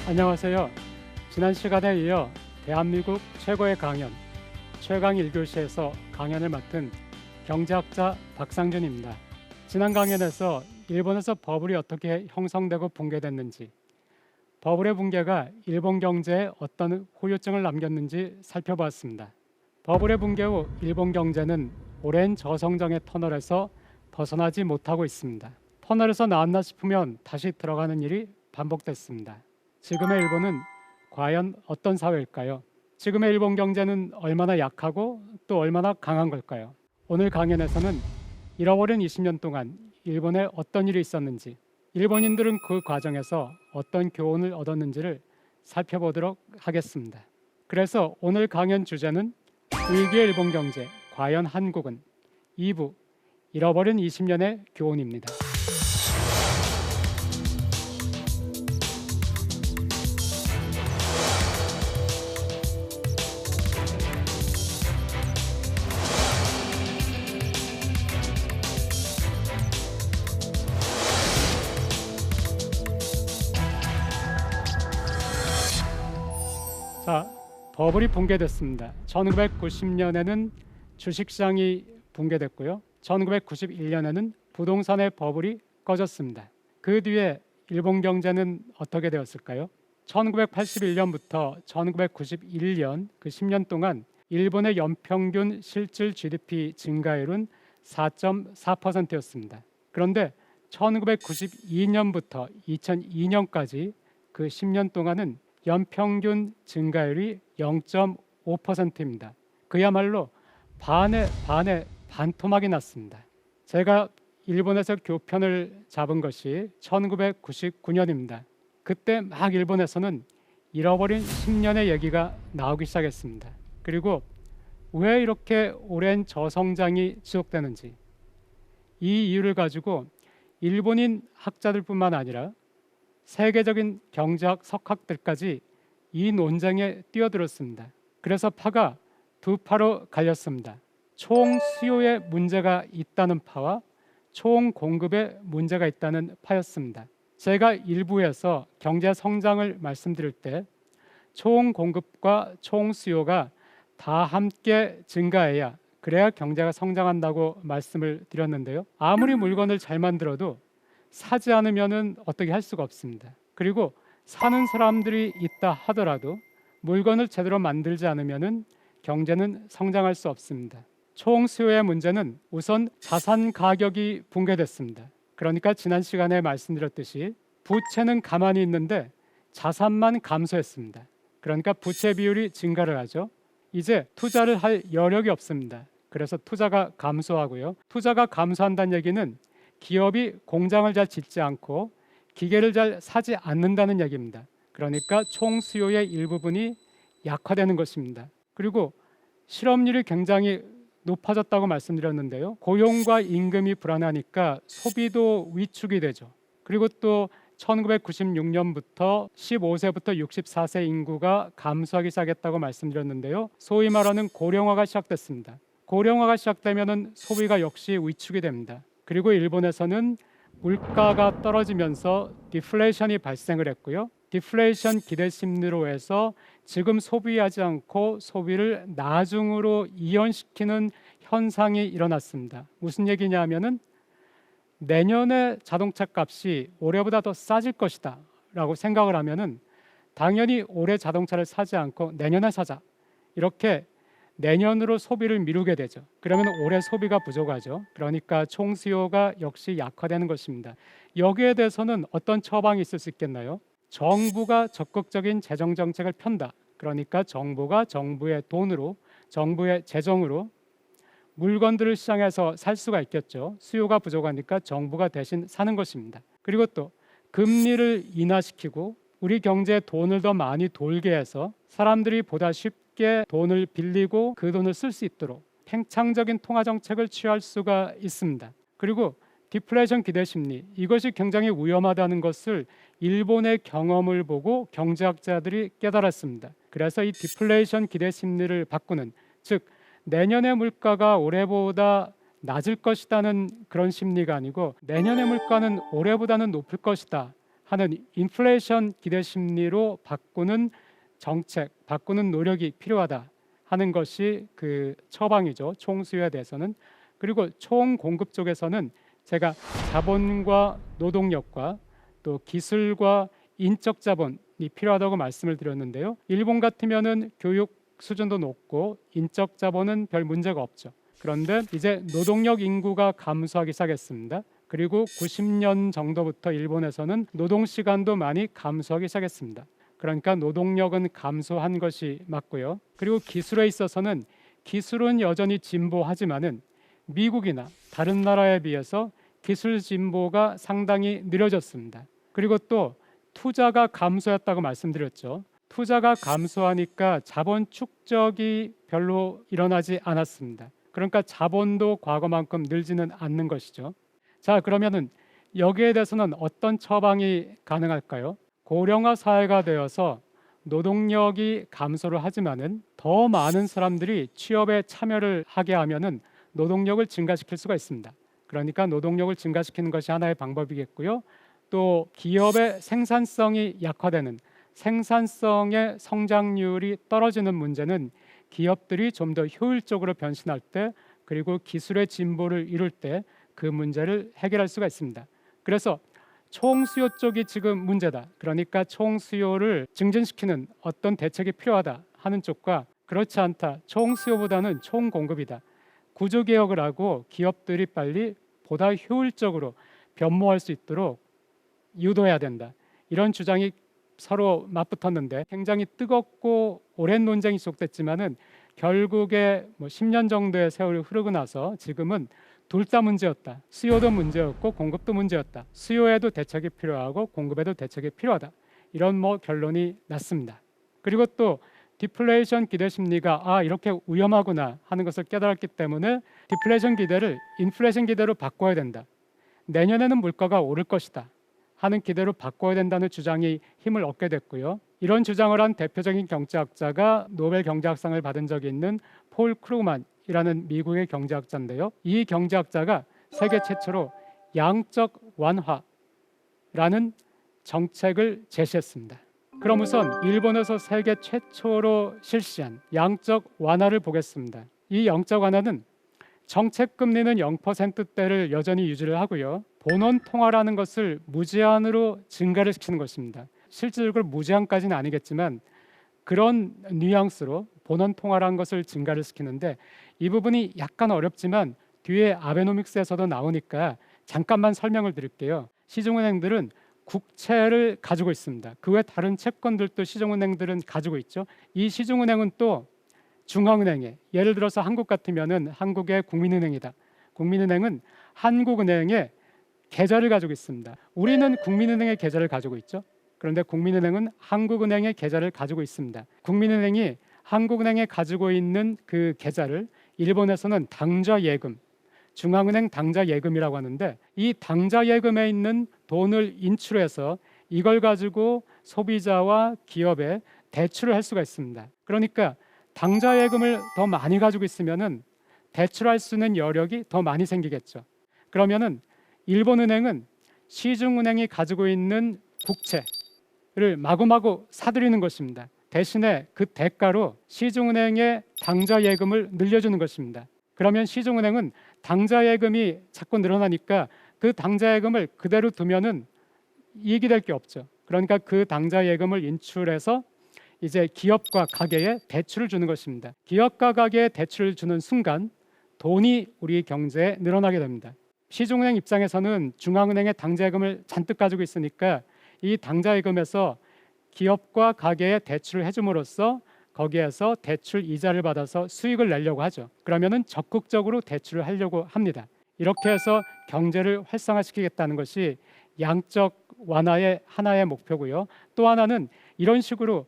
안녕하세요. 지난 시간에 이어 대한민국 최고의 강연, 최강 1교시에서 강연을 맡은 경제학자 박상준입니다. 지난 강연에서 일본에서 버블이 어떻게 형성되고 붕괴됐는지, 버블의 붕괴가 일본 경제에 어떤 후유증을 남겼는지 살펴보았습니다. 버블의 붕괴 후 일본 경제는 오랜 저성장의 터널에서 벗어나지 못하고 있습니다. 터널에서 나왔나 싶으면 다시 들어가는 일이 반복됐습니다. 지금의 일본은 과연 어떤 사회일까요? 지금의 일본 경제는 얼마나 약하고 또 얼마나 강한 걸까요? 오늘 강연에서는 잃어버린 20년 동안 일본에 어떤 일이 있었는지, 일본인들은 그 과정에서 어떤 교훈을 얻었는지를 살펴보도록 하겠습니다. 그래서 오늘 강연 주제는 위기의 일본 경제, 과연 한국은? 2부, 잃어버린 20년의 교훈입니다. 자, 버블이 붕괴됐습니다. 1990년에는 주식시장이 붕괴됐고요. 1991년에는 부동산의 버블이 꺼졌습니다. 그 뒤에 일본 경제는 어떻게 되었을까요? 1981년부터 1991년 그 10년 동안 일본의 연평균 실질 GDP 증가율은 4.4%였습니다. 그런데 1992년부터 2002년까지 그 10년 동안은 연평균 증가율이 0.5%입니다. 그야말로 반에 반토막이 났습니다. 제가 일본에서 교편을 잡은 것이 1999년입니다. 그때 막 일본에서는 잃어버린 10년의 얘기가 나오기 시작했습니다. 그리고 왜 이렇게 오랜 저성장이 지속되는지, 이 이유를 가지고 일본인 학자들뿐만 아니라 세계적인 경제학 석학들까지 이 논쟁에 뛰어들었습니다. 그래서 파가 두 파로 갈렸습니다. 총 수요에 문제가 있다는 파와 총 공급에 문제가 있다는 파였습니다. 제가 일부에서 경제 성장을 말씀드릴 때 총 공급과 총 수요가 다 함께 증가해야 그래야 경제가 성장한다고 말씀을 드렸는데요. 아무리 물건을 잘 만들어도 사지 않으면은 어떻게 할 수가 없습니다. 그리고 사는 사람들이 있다 하더라도 물건을 제대로 만들지 않으면은 경제는 성장할 수 없습니다. 총 수요의 문제는 우선 자산 가격이 붕괴됐습니다. 그러니까 지난 시간에 말씀드렸듯이 부채는 가만히 있는데 자산만 감소했습니다. 그러니까 부채 비율이 증가를 하죠. 이제 투자를 할 여력이 없습니다. 그래서 투자가 감소하고요. 투자가 감소한다는 얘기는 기업이 공장을 잘 짓지 않고 기계를 잘 사지 않는다는 얘기입니다. 그러니까 총 수요의 일부분이 약화되는 것입니다. 그리고 실업률이 굉장히 높아졌다고 말씀드렸는데요. 고용과 임금이 불안하니까 소비도 위축이 되죠. 그리고 또 1996년부터 15세부터 64세 인구가 감소하기 시작했다고 말씀드렸는데요. 소위 말하는 고령화가 시작됐습니다. 고령화가 시작되면 소비가 역시 위축이 됩니다. 그리고 일본에서는 물가가 떨어지면서 디플레이션이 발생을 했고요. 디플레이션 기대 심리로 해서 지금 소비하지 않고 소비를 나중으로 이연시키는 현상이 일어났습니다. 무슨 얘기냐면은 내년에 자동차 값이 올해보다 더 싸질 것이다 라고 생각을 하면은 당연히 올해 자동차를 사지 않고 내년에 사자, 이렇게 내년으로 소비를 미루게 되죠. 그러면 올해 소비가 부족하죠. 그러니까 총 수요가 역시 약화되는 것입니다. 여기에 대해서는 어떤 처방이 있을 수 있겠나요? 정부가 적극적인 재정 정책을 편다. 그러니까 정부가 정부의 돈으로, 정부의 재정으로 물건들을 시장에서 살 수가 있겠죠. 수요가 부족하니까 정부가 대신 사는 것입니다. 그리고 또 금리를 인하시키고 우리 경제에 돈을 더 많이 돌게 해서 사람들이 보다 쉽게 돈을 빌리고 그 돈을 쓸 수 있도록 팽창적인 통화 정책을 취할 수가 있습니다. 그리고 디플레이션 기대 심리, 이것이 굉장히 위험하다는 것을 일본의 경험을 보고 경제학자들이 깨달았습니다. 그래서 이 디플레이션 기대 심리를 바꾸는, 즉 내년의 물가가 올해보다 낮을 것이라는 그런 심리가 아니고 내년의 물가는 올해보다는 높을 것이다 하는 인플레이션 기대 심리로 바꾸는 정책, 바꾸는 노력이 필요하다 하는 것이 그 처방이죠. 총수요에 대해서는. 그리고 총공급 쪽에서는 제가 자본과 노동력과 또 기술과 인적 자본이 필요하다고 말씀을 드렸는데요. 일본 같으면은 교육 수준도 높고 인적 자본은 별 문제가 없죠. 그런데 이제 노동력 인구가 감소하기 시작했습니다. 그리고 90년 정도부터 일본에서는 노동 시간도 많이 감소하기 시작했습니다. 그러니까 노동력은 감소한 것이 맞고요. 그리고 기술에 있어서는 기술은 여전히 진보하지만은 미국이나 다른 나라에 비해서 기술 진보가 상당히 느려졌습니다. 그리고 또 투자가 감소했다고 말씀드렸죠. 투자가 감소하니까 자본 축적이 별로 일어나지 않았습니다. 그러니까 자본도 과거만큼 늘지는 않는 것이죠. 자, 그러면은 여기에 대해서는 어떤 처방이 가능할까요? 고령화 사회가 되어서 노동력이 감소를 하지만은 더 많은 사람들이 취업에 참여를 하게 하면은 노동력을 증가시킬 수가 있습니다. 그러니까 노동력을 증가시키는 것이 하나의 방법이겠고요. 또 기업의 생산성이 약화되는, 생산성의 성장률이 떨어지는 문제는 기업들이 좀 더 효율적으로 변신할 때, 그리고 기술의 진보를 이룰 때 그 문제를 해결할 수가 있습니다. 그래서 총수요 쪽이 지금 문제다. 그러니까 총수요를 증진시키는 어떤 대책이 필요하다 하는 쪽과, 그렇지 않다, 총수요보다는 총공급이다, 구조개혁을 하고 기업들이 빨리 보다 효율적으로 변모할 수 있도록 유도해야 된다, 이런 주장이 서로 맞붙었는데 굉장히 뜨겁고 오랜 논쟁이 지속됐지만은 결국에 10년 정도의 세월이 흐르고 나서 지금은 둘 다 문제였다. 수요도 문제였고 공급도 문제였다. 수요에도 대책이 필요하고 공급에도 대책이 필요하다. 이런 결론이 났습니다. 그리고 또 디플레이션 기대 심리가 이렇게 위험하구나 하는 것을 깨달았기 때문에 디플레이션 기대를 인플레이션 기대로 바꿔야 된다. 내년에는 물가가 오를 것이다 하는 기대로 바꿔야 된다는 주장이 힘을 얻게 됐고요. 이런 주장을 한 대표적인 경제학자가 노벨 경제학상을 받은 적이 있는 폴 크루그만이라는 미국의 경제학자인데요. 이 경제학자가 세계 최초로 양적 완화라는 정책을 제시했습니다. 그럼 우선 일본에서 세계 최초로 실시한 양적 완화를 보겠습니다. 이 양적 완화는 정책 금리는 0%대를 여전히 유지를 하고요. 본원 통화라는 것을 무제한으로 증가를 시키는 것입니다. 실질적으로 무제한까지는 아니겠지만 그런 뉘앙스로 본원 통화라는 것을 증가를 시키는데, 이 부분이 약간 어렵지만 뒤에 아베노믹스에서도 나오니까 잠깐만 설명을 드릴게요. 시중은행들은 국채를 가지고 있습니다. 그 외 다른 채권들도 시중은행들은 가지고 있죠. 이 시중은행은 또 중앙은행에, 예를 들어서 한국 같으면은 한국의 국민은행이다. 국민은행은 한국은행의 계좌를 가지고 있습니다. 우리는 국민은행의 계좌를 가지고 있죠. 그런데 국민은행은 한국은행의 계좌를 가지고 있습니다. 국민은행이 한국은행에 가지고 있는 그 계좌를 일본에서는 당좌예금, 중앙은행 당좌예금이라고 하는데, 이 당좌예금에 있는 돈을 인출해서 이걸 가지고 소비자와 기업에 대출을 할 수가 있습니다. 그러니까 당좌예금을 더 많이 가지고 있으면은 대출할 수 있는 여력이 더 많이 생기겠죠. 그러면은 일본은행은 시중은행이 가지고 있는 국채를 마구마구 사들이는 것입니다. 대신에 그 대가로 시중은행의 당좌예금을 늘려주는 것입니다. 그러면 시중은행은 당좌예금이 자꾸 늘어나니까 그 당좌예금을 그대로 두면은 이익이 될 게 없죠. 그러니까 그 당좌예금을 인출해서 이제 기업과 가게에 대출을 주는 것입니다. 기업과 가게에 대출을 주는 순간 돈이 우리 경제에 늘어나게 됩니다. 시중은행 입장에서는 중앙은행의 당좌예금을 잔뜩 가지고 있으니까 이 당좌예금에서 기업과 가게에 대출을 해줌으로써 거기에서 대출 이자를 받아서 수익을 내려고 하죠. 그러면은 적극적으로 대출을 하려고 합니다. 이렇게 해서 경제를 활성화시키겠다는 것이 양적 완화의 하나의 목표고요. 또 하나는 이런 식으로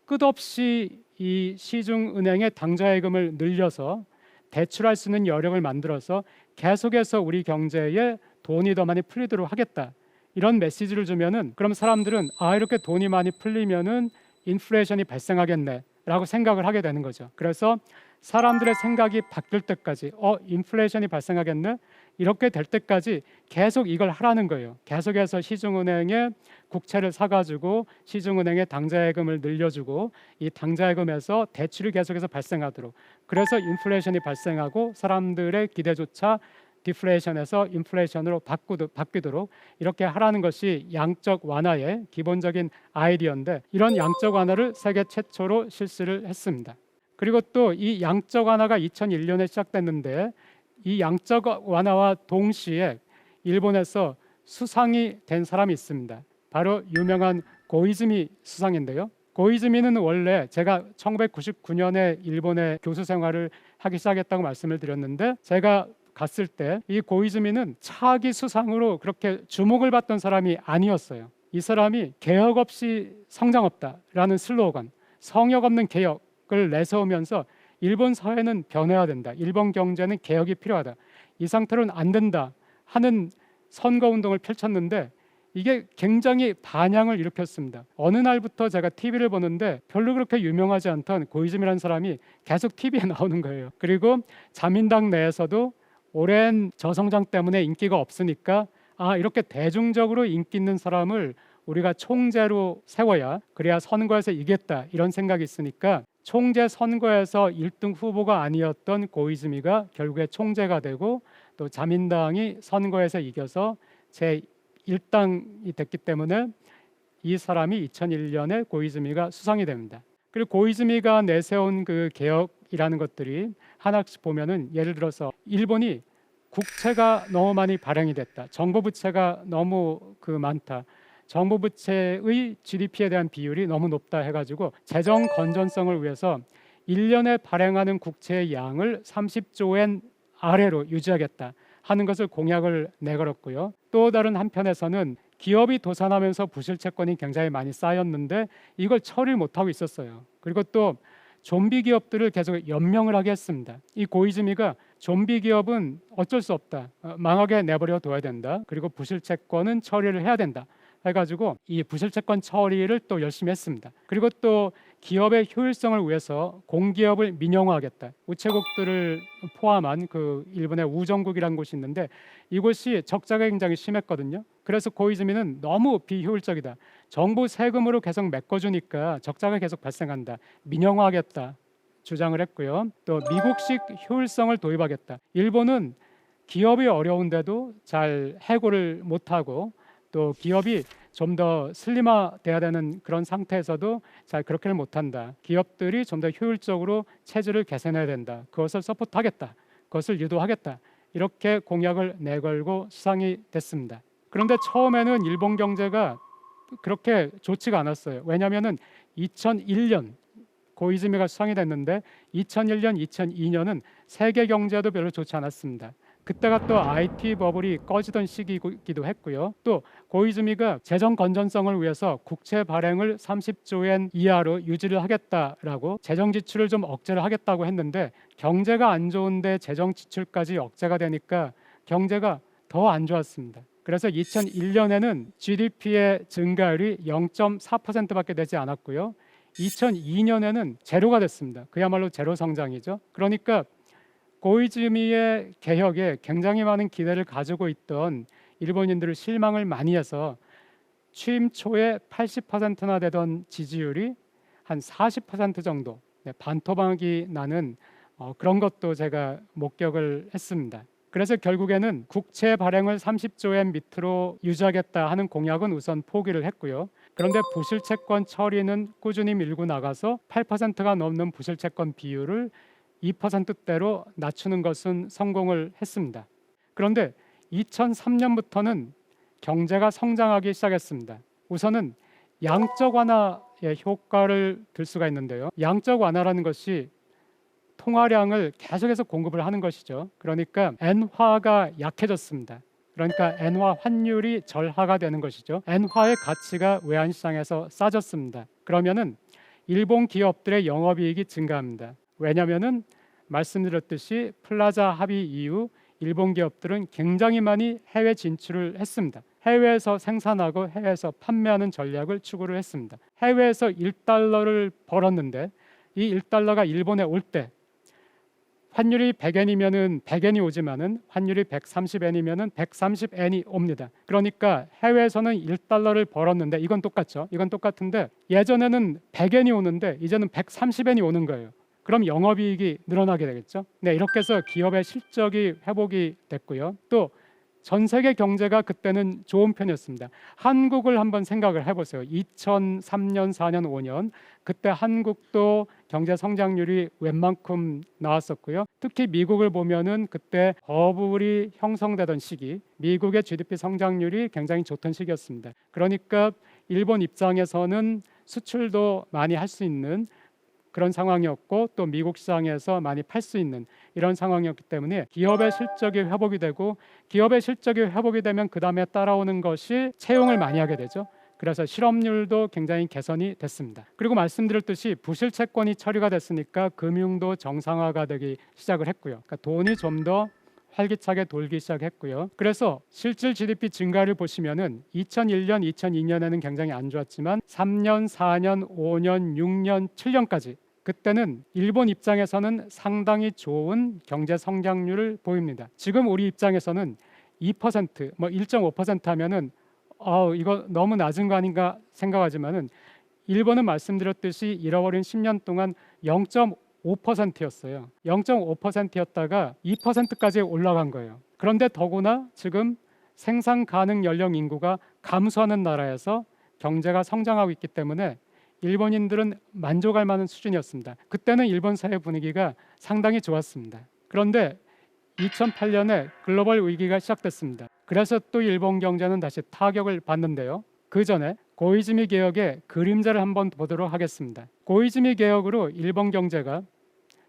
끝없이 이 시중은행의 당좌예금을 늘려서 대출할 수 있는 여력을 만들어서 계속해서 우리 경제에 돈이 더 많이 풀리도록 하겠다, 이런 메시지를 주면은 그럼 사람들은 이렇게 돈이 많이 풀리면은 인플레이션이 발생하겠네 라고 생각을 하게 되는 거죠. 그래서 사람들의 생각이 바뀔 때까지 인플레이션이 발생하겠네? 이렇게 될 때까지 계속 이걸 하라는 거예요. 계속해서 시중은행에 국채를 사가지고 시중은행에 당좌예금을 늘려주고 이 당좌예금에서 대출이 계속해서 발생하도록, 그래서 인플레이션이 발생하고 사람들의 기대조차 디플레이션에서 인플레이션으로 바뀌도록 이렇게 하라는 것이 양적 완화의 기본적인 아이디어인데, 이런 양적 완화를 세계 최초로 실시를 했습니다. 그리고 또 이 양적 완화가 2001년에 시작됐는데, 이 양적 완화와 동시에 일본에서 수상이 된 사람이 있습니다. 바로 유명한 고이즈미 수상인데요. 고이즈미는 원래 제가 1999년에 일본에 교수 생활을 하기 시작했다고 말씀을 드렸는데, 제가 갔을 때 이 고이즈미는 차기 수상으로 그렇게 주목을 받던 사람이 아니었어요. 이 사람이 개혁 없이 성장 없다라는 슬로건, 성역 없는 개혁을 내세우면서 일본 사회는 변해야 된다, 일본 경제는 개혁이 필요하다, 이 상태로는 안 된다 하는 선거운동을 펼쳤는데, 이게 굉장히 반향을 일으켰습니다. 어느 날부터 제가 TV를 보는데 별로 그렇게 유명하지 않던 고이즈미라는 사람이 계속 TV에 나오는 거예요. 그리고 자민당 내에서도 오랜 저성장 때문에 인기가 없으니까 이렇게 대중적으로 인기 있는 사람을 우리가 총재로 세워야 그래야 선거에서 이겼다, 이런 생각이 있으니까 총재 선거에서 1등 후보가 아니었던 고이즈미가 결국에 총재가 되고, 또 자민당이 선거에서 이겨서 제1당이 됐기 때문에 이 사람이 2001년에 고이즈미가 수상이 됩니다. 그리고 고이즈미가 내세운 그 개혁이라는 것들이 하나씩 보면은, 예를 들어서 일본이 국채가 너무 많이 발행이 됐다, 정부 부채가 너무 많다, 정부 부채의 GDP에 대한 비율이 너무 높다 해가지고 재정 건전성을 위해서 1년에 발행하는 국채의 양을 30조엔 아래로 유지하겠다 하는 것을 공약을 내걸었고요. 또 다른 한편에서는 기업이 도산하면서 부실 채권이 굉장히 많이 쌓였는데 이걸 처리를 못하고 있었어요. 그리고 또 좀비 기업들을 계속 연명을 하게 했습니다. 이 고이즈미가 좀비 기업은 어쩔 수 없다, 망하게 내버려 둬야 된다, 그리고 부실 채권은 처리를 해야 된다 해가지고 이 부실채권 처리를 또 열심히 했습니다. 그리고 또 기업의 효율성을 위해서 공기업을 민영화하겠다, 우체국들을 포함한 그 일본의 우정국이라는 곳이 있는데 이곳이 적자가 굉장히 심했거든요. 그래서 고이즈미는 너무 비효율적이다, 정부 세금으로 계속 메꿔주니까 적자가 계속 발생한다, 민영화하겠다 주장을 했고요. 또 미국식 효율성을 도입하겠다, 일본은 기업이 어려운데도 잘 해고를 못하고 또 기업이 좀 더 슬림화돼야 되는 그런 상태에서도 잘 그렇게는 못한다, 기업들이 좀 더 효율적으로 체질을 개선해야 된다, 그것을 서포트하겠다, 그것을 유도하겠다, 이렇게 공약을 내걸고 수상이 됐습니다. 그런데 처음에는 일본 경제가 그렇게 좋지가 않았어요. 왜냐하면 2001년 고이즈미가 수상이 됐는데 2001년, 2002년은 세계 경제도 별로 좋지 않았습니다. 그때가 또 IT 버블이 꺼지던 시기이기도 했고요. 또 고이즈미가 재정 건전성을 위해서 국채 발행을 30조엔 이하로 유지를 하겠다라고 재정 지출을 좀 억제를 하겠다고 했는데, 경제가 안 좋은데 재정 지출까지 억제가 되니까 경제가 더 안 좋았습니다. 그래서 2001년에는 GDP의 증가율이 0.4%밖에 되지 않았고요. 2002년에는 제로가 됐습니다. 그야말로 제로 성장이죠. 그러니까 고이즈미의 개혁에 굉장히 많은 기대를 가지고 있던 일본인들을 실망을 많이 해서 취임 초에 80%나 되던 지지율이 한 40% 정도, 반토막이 나는 그런 것도 제가 목격을 했습니다. 그래서 결국에는 국채 발행을 30조엔 밑으로 유지하겠다 하는 공약은 우선 포기를 했고요. 그런데 부실채권 처리는 꾸준히 밀고 나가서 8%가 넘는 부실채권 비율을 2%대로 낮추는 것은 성공을 했습니다. 그런데 2003년부터는 경제가 성장하기 시작했습니다. 우선은 양적 완화의 효과를 들 수가 있는데요. 양적 완화라는 것이 통화량을 계속해서 공급을 하는 것이죠. 그러니까 엔화가 약해졌습니다. 그러니까 엔화 환율이 절하가 되는 것이죠. 엔화의 가치가 외환시장에서 싸졌습니다. 그러면은 일본 기업들의 영업이익이 증가합니다. 왜냐하면은 말씀드렸듯이 플라자 합의 이후 일본 기업들은 굉장히 많이 해외 진출을 했습니다. 해외에서 생산하고 해외에서 판매하는 전략을 추구를 했습니다. 해외에서 1달러를 벌었는데 이 1달러가 일본에 올 때 환율이 100엔이면은 100엔이 오지만은 환율이 130엔이면은 130엔이 옵니다. 그러니까 해외에서는 1달러를 벌었는데 이건 똑같죠. 이건 똑같은데 예전에는 100엔이 오는데 이제는 130엔이 오는 거예요. 그럼 영업이익이 늘어나게 되겠죠. 네, 이렇게 해서 기업의 실적이 회복이 됐고요. 또 전 세계 경제가 그때는 좋은 편이었습니다. 한국을 한번 생각을 해보세요. 2003년, 4년, 5년 그때 한국도 경제 성장률이 웬만큼 나왔었고요. 특히 미국을 보면은 그때 버블이 형성되던 시기, 미국의 GDP 성장률이 굉장히 좋던 시기였습니다. 그러니까 일본 입장에서는 수출도 많이 할 수 있는 그런 상황이었고 또 미국 시장에서 많이 팔 수 있는 이런 상황이었기 때문에 기업의 실적이 회복이 되고 기업의 실적이 회복이 되면 그 다음에 따라오는 것이 채용을 많이 하게 되죠. 그래서 실업률도 굉장히 개선이 됐습니다. 그리고 말씀드렸듯이 부실 채권이 처리가 됐으니까 금융도 정상화가 되기 시작을 했고요. 그러니까 돈이 좀 더 활기차게 돌기 시작했고요. 그래서 실질 GDP 증가를 보시면은 2001년, 2002년에는 굉장히 안 좋았지만 3년, 4년, 5년, 6년, 7년까지 그때는 일본 입장에서는 상당히 좋은 경제 성장률을 보입니다. 지금 우리 입장에서는 2%, 뭐 1.5% 하면은 이거 너무 낮은 거 아닌가 생각하지만은 일본은 말씀드렸듯이 잃어버린 10년 동안 0.5%였어요. 0.5%였다가 2%까지 올라간 거예요. 그런데 더구나 지금 생산 가능 연령 인구가 감소하는 나라에서 경제가 성장하고 있기 때문에 일본인들은 만족할 만한 수준이었습니다. 그때는 일본 사회 분위기가 상당히 좋았습니다. 그런데 2008년에 글로벌 위기가 시작됐습니다. 그래서 또 일본 경제는 다시 타격을 받는데요. 그 전에 고이즈미 개혁의 그림자를 한번 보도록 하겠습니다. 고이즈미 개혁으로 일본 경제가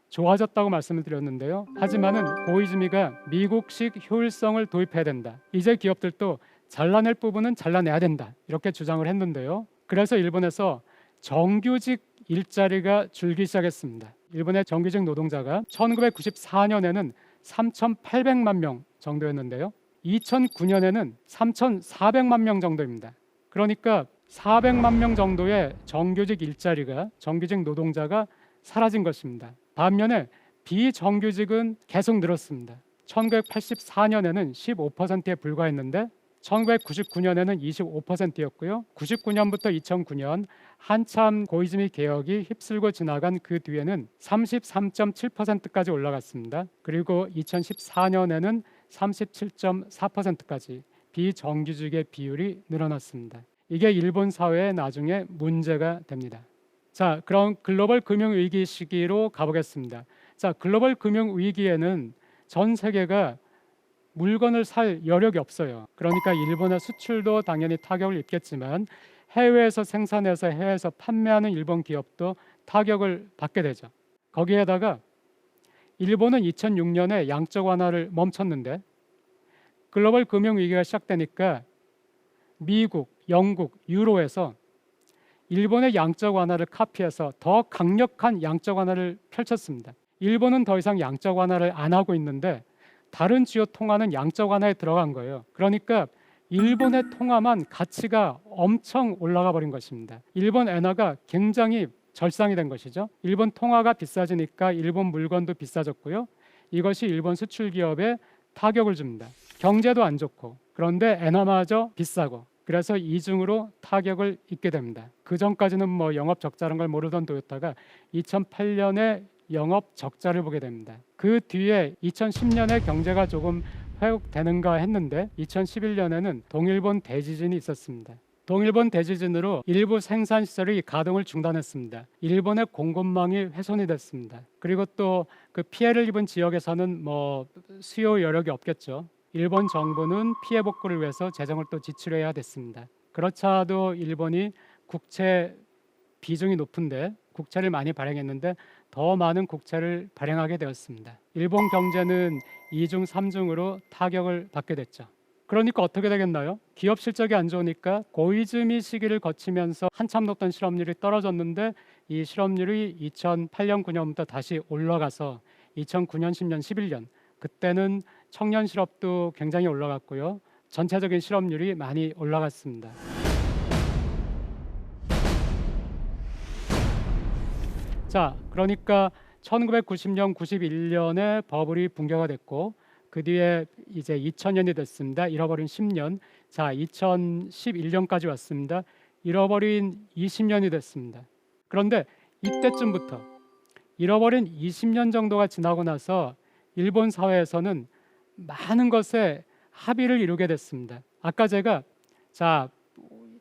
좋아졌다고 말씀을 드렸는데요. 하지만은 고이즈미가 미국식 효율성을 도입해야 된다. 이제 기업들도 잘라낼 부분은 잘라내야 된다. 이렇게 주장을 했는데요. 그래서 일본에서 정규직 일자리가 줄기 시작했습니다. 일본의 정규직 노동자가 1994년에는 3,800만 명 정도였는데요. 2009년에는 3,400만 명 정도입니다. 그러니까 400만 명 정도의 정규직 일자리가 정규직 노동자가 사라진 것입니다. 반면에 비정규직은 계속 늘었습니다. 1984년에는 15%에 불과했는데 1999년에는 25%였고요. 99년부터 2009년 한참 고이즈미 개혁이 휩쓸고 지나간 그 뒤에는 33.7%까지 올라갔습니다. 그리고 2014년에는 37.4%까지 비정규직의 비율이 늘어났습니다. 이게 일본 사회에 나중에 문제가 됩니다. 자, 그럼 글로벌 금융 위기 시기로 가보겠습니다. 자, 글로벌 금융 위기에는 전 세계가 물건을 살 여력이 없어요. 그러니까 일본의 수출도 당연히 타격을 입겠지만 해외에서 생산해서 해외에서 판매하는 일본 기업도 타격을 받게 되죠. 거기에다가 일본은 2006년에 양적 완화를 멈췄는데 글로벌 금융 위기가 시작되니까 미국, 영국, 유로에서 일본의 양적 완화를 카피해서 더 강력한 양적 완화를 펼쳤습니다. 일본은 더 이상 양적 완화를 안 하고 있는데 다른 주요 통화는 양적 완화에 들어간 거예요. 그러니까 일본의 통화만 가치가 엄청 올라가 버린 것입니다. 일본 엔화가 굉장히 절상이 된 것이죠. 일본 통화가 비싸지니까 일본 물건도 비싸졌고요. 이것이 일본 수출 기업에 타격을 줍니다. 경제도 안 좋고 그런데 엔화마저 비싸고 그래서 이중으로 타격을 입게 됩니다. 그 전까지는 뭐 영업 적자라는 걸 모르던 도요타가 2008년에 영업 적자를 보게 됩니다. 그 뒤에 2010년에 경제가 조금 회복되는가 했는데 2011년에는 동일본 대지진이 있었습니다. 동일본 대지진으로 일부 생산 시설이 가동을 중단했습니다. 일본의 공급망이 훼손이 됐습니다. 그리고 또 그 피해를 입은 지역에서는 뭐 수요 여력이 없겠죠. 일본 정부는 피해 복구를 위해서 재정을 또 지출해야 됐습니다. 그렇자도 일본이 국채 비중이 높은데 국채를 많이 발행했는데 더 많은 국채를 발행하게 되었습니다. 일본 경제는 2중, 3중으로 타격을 받게 됐죠. 그러니까 어떻게 되겠나요? 기업 실적이 안 좋으니까 고이즈미 시기를 거치면서 한참 높던 실업률이 떨어졌는데 이 실업률이 2008년, 9년부터 다시 올라가서 2009년, 10년, 11년 그때는 청년 실업도 굉장히 올라갔고요. 전체적인 실업률이 많이 올라갔습니다. 자, 그러니까 1990년, 91년에 버블이 붕괴가 됐고 그 뒤에 이제 2000년이 됐습니다. 잃어버린 10년. 자, 2011년까지 왔습니다. 잃어버린 20년이 됐습니다. 그런데 이때쯤부터 잃어버린 20년 정도가 지나고 나서 일본 사회에서는 많은 것에 합의를 이루게 됐습니다. 아까 제가 자,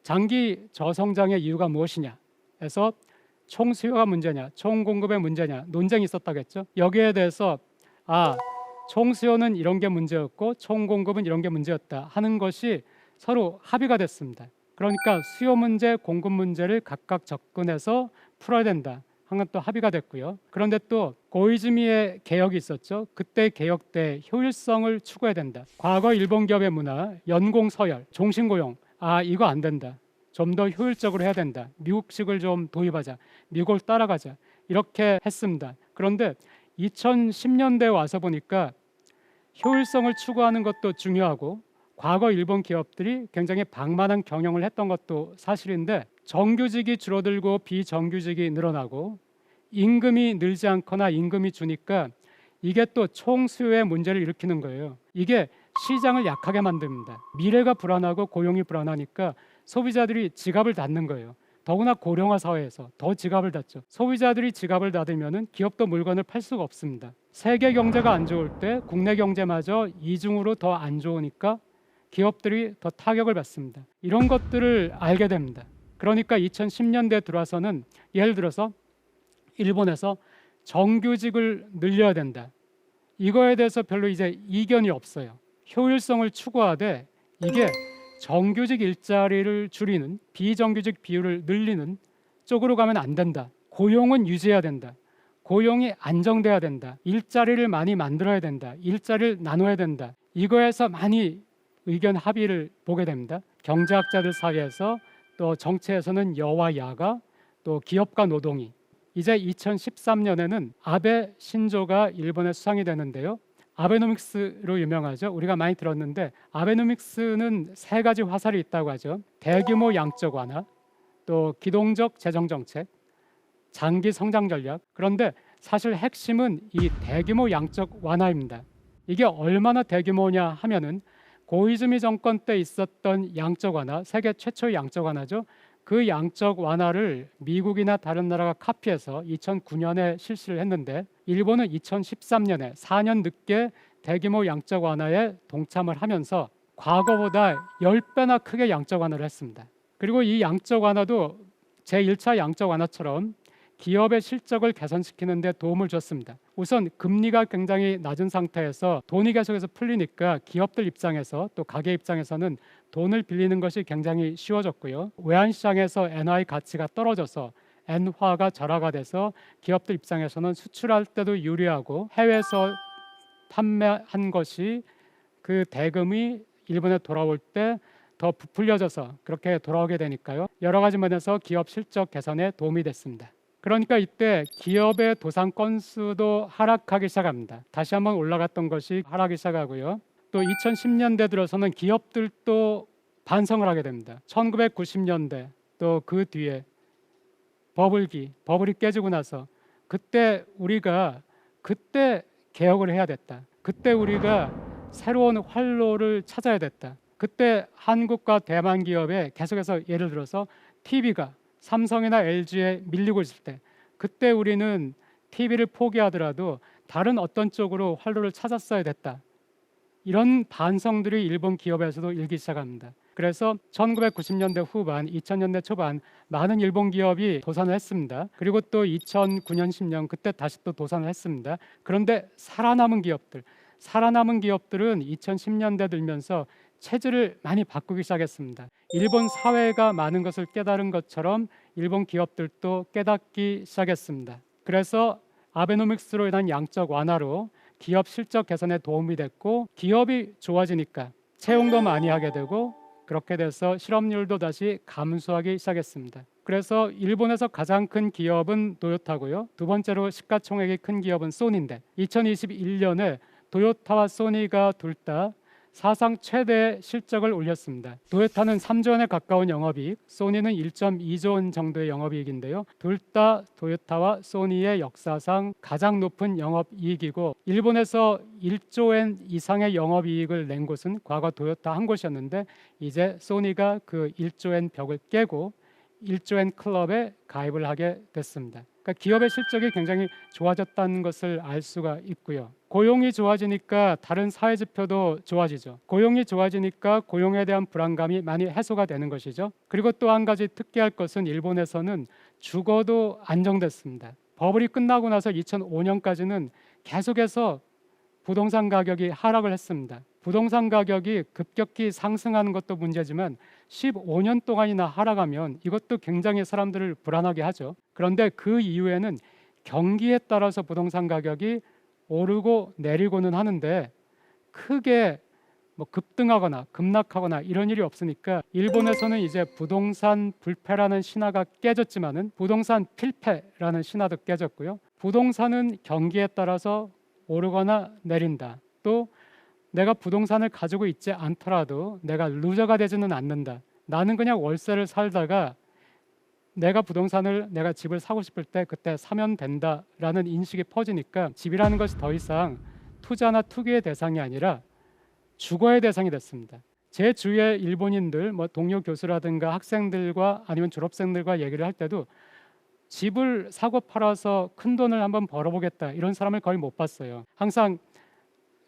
장기 저성장의 이유가 무엇이냐 해서 총수요가 문제냐, 총공급의 문제냐 논쟁이 있었다겠죠. 여기에 대해서 총수요는 이런 게 문제였고 총공급은 이런 게 문제였다 하는 것이 서로 합의가 됐습니다. 그러니까 수요 문제, 공급 문제를 각각 접근해서 풀어야 된다 하는 것도 합의가 됐고요. 그런데 또 고이즈미의 개혁이 있었죠. 그때 개혁 때 효율성을 추구해야 된다. 과거 일본 기업의 문화, 연공 서열, 종신고용, 이거 안 된다. 좀 더 효율적으로 해야 된다. 미국식을 좀 도입하자. 미국을 따라가자. 이렇게 했습니다. 그런데 2010년대에 와서 보니까 효율성을 추구하는 것도 중요하고 과거 일본 기업들이 굉장히 방만한 경영을 했던 것도 사실인데 정규직이 줄어들고 비정규직이 늘어나고 임금이 늘지 않거나 임금이 주니까 이게 또 총수요의 문제를 일으키는 거예요. 이게 시장을 약하게 만듭니다. 미래가 불안하고 고용이 불안하니까 소비자들이 지갑을 닫는 거예요. 더구나 고령화 사회에서 더 지갑을 닫죠. 소비자들이 지갑을 닫으면 기업도 물건을 팔 수가 없습니다. 세계 경제가 안 좋을 때 국내 경제마저 이중으로 더 안 좋으니까 기업들이 더 타격을 받습니다. 이런 것들을 알게 됩니다. 그러니까 2010년대에 들어와서는 예를 들어서 일본에서 정규직을 늘려야 된다. 이거에 대해서 별로 이제 이견이 없어요. 효율성을 추구하되 이게 정규직 일자리를 줄이는 비정규직 비율을 늘리는 쪽으로 가면 안 된다. 고용은 유지해야 된다. 고용이 안정돼야 된다. 일자리를 많이 만들어야 된다. 일자리를 나눠야 된다. 이거에서 많이 의견 합의를 보게 됩니다. 경제학자들 사이에서 또 정치에서는 여와 야가 또 기업과 노동이 이제 2013년에는 아베 신조가 일본의 수상이 되는데요. 아베노믹스로 유명하죠. 우리가 많이 들었는데 아베노믹스는 세 가지 화살이 있다고 하죠. 대규모 양적 완화, 또 기동적 재정 정책, 장기 성장 전략. 그런데 사실 핵심은 이 대규모 양적 완화입니다. 이게 얼마나 대규모냐 하면은 고이즈미 정권 때 있었던 양적 완화, 세계 최초의 양적 완화죠. 그 양적 완화를 미국이나 다른 나라가 카피해서 2009년에 실시를 했는데 일본은 2013년에 4년 늦게 대규모 양적 완화에 동참을 하면서 과거보다 10배나 크게 양적 완화를 했습니다. 그리고 이 양적 완화도 제1차 양적 완화처럼 기업의 실적을 개선시키는 데 도움을 줬습니다. 우선 금리가 굉장히 낮은 상태에서 돈이 계속해서 풀리니까 기업들 입장에서 또 가게 입장에서는 돈을 빌리는 것이 굉장히 쉬워졌고요. 외환시장에서 엔화의 가치가 떨어져서 엔화가 절하가 돼서 기업들 입장에서는 수출할 때도 유리하고 해외에서 판매한 것이 그 대금이 일본에 돌아올 때 더 부풀려져서 그렇게 돌아오게 되니까요. 여러 가지 면에서 기업 실적 개선에 도움이 됐습니다. 그러니까 이때 기업의 도산 건수도 하락하기 시작합니다. 다시 한번 올라갔던 것이 하락하기 시작하고요. 또 2010년대 들어서는 기업들도 반성을 하게 됩니다. 1990년대 또 그 뒤에 버블이 깨지고 나서 그때 우리가 개혁을 해야 됐다. 그때 우리가 새로운 활로를 찾아야 됐다. 그때 한국과 대만 기업에 계속해서 예를 들어서 TV가 삼성이나 LG에 밀리고 있을 때 그때 우리는 TV를 포기하더라도 다른 어떤 쪽으로 활로를 찾았어야 됐다. 이런 반성들이 일본 기업에서도 일기 시작합니다. 그래서 1990년대 후반, 2000년대 초반 많은 일본 기업이 도산을 했습니다. 그리고 또 2009년, 10년 그때 다시 또 도산을 했습니다. 그런데 살아남은 기업들은 2010년대 들면서 체질을 많이 바꾸기 시작했습니다. 일본 사회가 많은 것을 깨달은 것처럼 일본 기업들도 깨닫기 시작했습니다. 그래서 아베노믹스로 인한 양적 완화로 기업 실적 개선에 도움이 됐고 기업이 좋아지니까 채용도 많이 하게 되고 그렇게 돼서 실업률도 다시 감소하기 시작했습니다. 그래서 일본에서 가장 큰 기업은 도요타고요. 두 번째로 시가총액이 큰 기업은 소니인데 2021년에 도요타와 소니가 둘 다 사상 최대 실적을 올렸습니다. 도요타는 3조 원에 가까운 영업이익, 소니는 1.2조 원 정도의 영업이익인데요. 둘 다 도요타와 소니의 역사상 가장 높은 영업이익이고 일본에서 1조 엔 이상의 영업이익을 낸 곳은 과거 도요타 한 곳이었는데 이제 소니가 그 1조 엔 벽을 깨고 1조 엔 클럽에 가입을 하게 됐습니다. 그러니까 기업의 실적이 굉장히 좋아졌다는 것을 알 수가 있고요. 고용이 좋아지니까 다른 사회 지표도 좋아지죠. 고용이 좋아지니까 고용에 대한 불안감이 많이 해소가 되는 것이죠. 그리고 또 한 가지 특이할 것은 일본에서는 주거도 안정됐습니다. 버블이 끝나고 나서 2005년까지는 계속해서 부동산 가격이 하락을 했습니다. 부동산 가격이 급격히 상승하는 것도 문제지만 15년 동안이나 하락하면 이것도 굉장히 사람들을 불안하게 하죠. 그런데 그 이후에는 경기에 따라서 부동산 가격이 오르고 내리고는 하는데 크게 뭐 급등하거나 급락하거나 이런 일이 없으니까 일본에서는 이제 부동산 불패라는 신화가 깨졌지만은 부동산 필패라는 신화도 깨졌고요. 부동산은 경기에 따라서 오르거나 내린다. 또 내가 부동산을 가지고 있지 않더라도 내가 루저가 되지는 않는다. 나는 그냥 월세를 살다가 내가 집을 사고 싶을 때 그때 사면 된다라는 인식이 퍼지니까 집이라는 것이 더 이상 투자나 투기의 대상이 아니라 주거의 대상이 됐습니다. 제 주위의 일본인들, 뭐 동료 교수라든가 학생들과 아니면 졸업생들과 얘기를 할 때도 집을 사고 팔아서 큰 돈을 한번 벌어보겠다 이런 사람을 거의 못 봤어요. 항상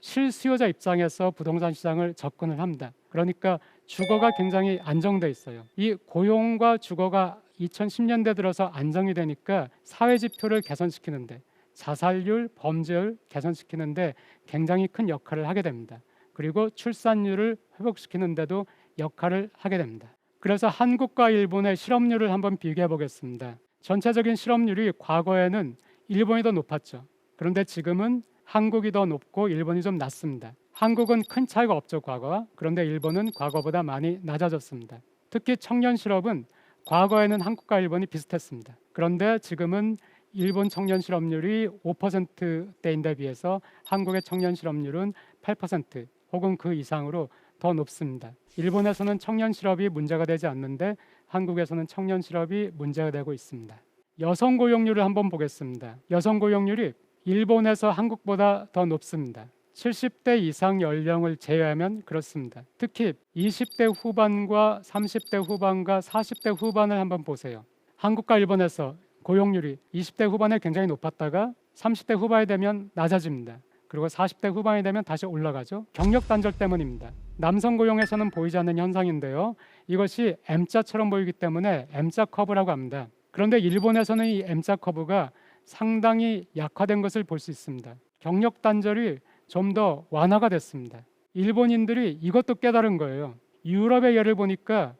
실수요자 입장에서 부동산 시장을 접근을 합니다. 그러니까 주거가 굉장히 안정돼 있어요. 이 고용과 주거가 2010년대 들어서 안정이 되니까 사회 지표를 개선시키는데 자살률, 범죄율 개선시키는데 굉장히 큰 역할을 하게 됩니다. 그리고 출산율을 회복시키는 데도 역할을 하게 됩니다. 그래서 한국과 일본의 실업률을 한번 비교해 보겠습니다. 전체적인 실업률이 과거에는 일본이 더 높았죠. 그런데 지금은 한국이 더 높고 일본이 좀 낮습니다. 한국은 큰 차이가 없죠, 과거와. 그런데 일본은 과거보다 많이 낮아졌습니다. 특히 청년 실업은 과거에는 한국과 일본이 비슷했습니다. 그런데 지금은 일본 청년 실업률이 5%대인데 비해서 한국의 청년 실업률은 8% 혹은 그 이상으로 더 높습니다. 일본에서는 청년 실업이 문제가 되지 않는데 한국에서는 청년 실업이 문제가 되고 있습니다. 여성 고용률을 한번 보겠습니다. 여성 고용률이 일본에서 한국보다 더 높습니다. 70대 이상 연령을 제외하면 그렇습니다. 특히 20대 후반과 30대 후반과 40대 후반을 한번 보세요. 한국과 일본에서 고용률이 20대 후반에 굉장히 높았다가 30대 후반이 되면 낮아집니다. 그리고 40대 후반이 되면 다시 올라가죠. 경력 단절 때문입니다. 남성 고용에서는 보이지 않는 현상인데요. 이것이 M자처럼 보이기 때문에 M자 커브라고 합니다. 그런데 일본에서는 이 M자 커브가 상당히 약화된 것을 볼 수 있습니다. 경력 단절이 좀 더 완화가 됐습니다. 일본인들이 이것도 깨달은 거예요. 유럽의 예를 보니까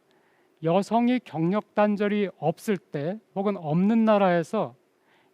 여성이 경력 단절이 없을 때 혹은 없는 나라에서